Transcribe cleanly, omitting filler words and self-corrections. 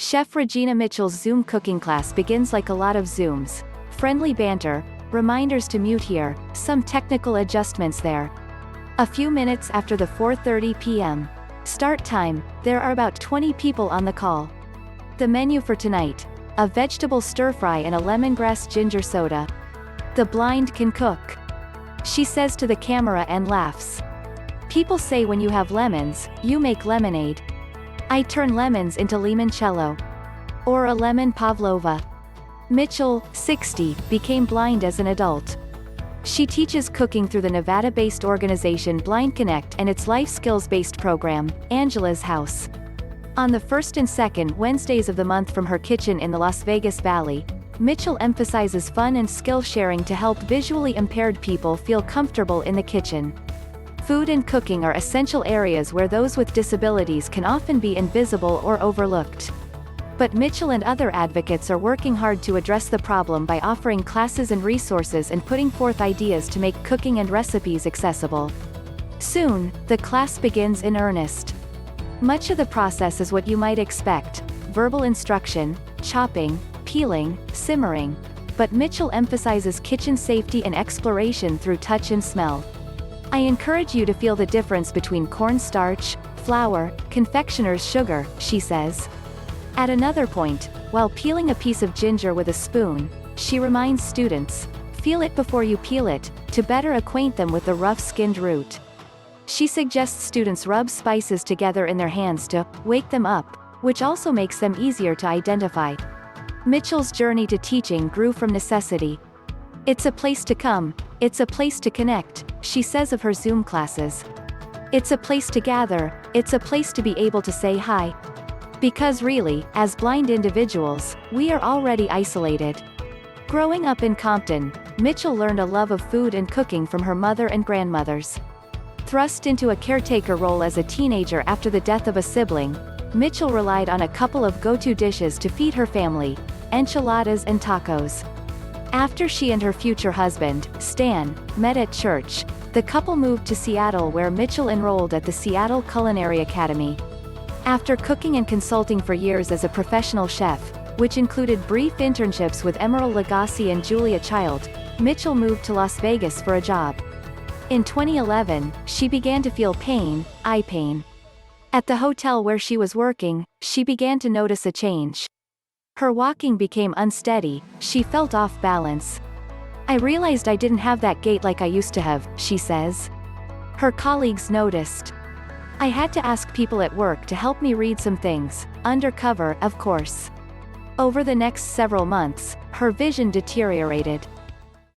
Chef Regina Mitchell's Zoom cooking class begins like a lot of Zooms. Friendly banter, reminders to mute here, some technical adjustments there. A few minutes after the 4:30 p.m. start time, there are about 20 people on the call. The menu for tonight: a vegetable stir-fry and a lemongrass-ginger soda. The blind can cook, she says to the camera and laughs. People say when you have lemons, you make lemonade. I turn lemons into limoncello. Or a lemon pavlova. Mitchell, 60, became blind as an adult. She teaches cooking through the Nevada-based organization Blindconnect and its life skills-based program, Angela's House. On the first and second Wednesdays of the month from her kitchen in the Las Vegas Valley, Mitchell emphasizes fun and skill sharing to help visually impaired people feel comfortable in the kitchen. Food and cooking are essential areas where those with disabilities can often be invisible or overlooked. But Mitchell and other advocates are working hard to address the problem by offering classes and resources and putting forth ideas to make cooking and recipes accessible. Soon, the class begins in earnest. Much of the process is what you might expect: verbal instruction, chopping, peeling, simmering. But Mitchell emphasizes kitchen safety and exploration through touch and smell. I encourage you to feel the difference between cornstarch, flour, confectioner's sugar, she says. At another point, while peeling a piece of ginger with a spoon, she reminds students, feel it before you peel it, to better acquaint them with the rough-skinned root. She suggests students rub spices together in their hands to wake them up, which also makes them easier to identify. Mitchell's journey to teaching grew from necessity. It's a place to come, it's a place to connect, she says of her Zoom classes. It's a place to gather, it's a place to be able to say hi. Because really, as blind individuals, we are already isolated. Growing up in Compton, Mitchell learned a love of food and cooking from her mother and grandmothers. Thrust into a caretaker role as a teenager after the death of a sibling, Mitchell relied on a couple of go-to dishes to feed her family: enchiladas and tacos. After she and her future husband, Stan, met at church, the couple moved to Seattle, where Mitchell enrolled at the Seattle Culinary Academy. After cooking and consulting for years as a professional chef, which included brief internships with Emeril, Lagasse and Julia Child, Mitchell moved to Las Vegas for a job. In 2011, she began to feel eye pain. At the hotel where she was working, she began to notice a change. Her walking became unsteady, she felt off balance. I realized I didn't have that gait like I used to have, she says. Her colleagues noticed. I had to ask people at work to help me read some things, undercover, of course. Over the next several months, her vision deteriorated.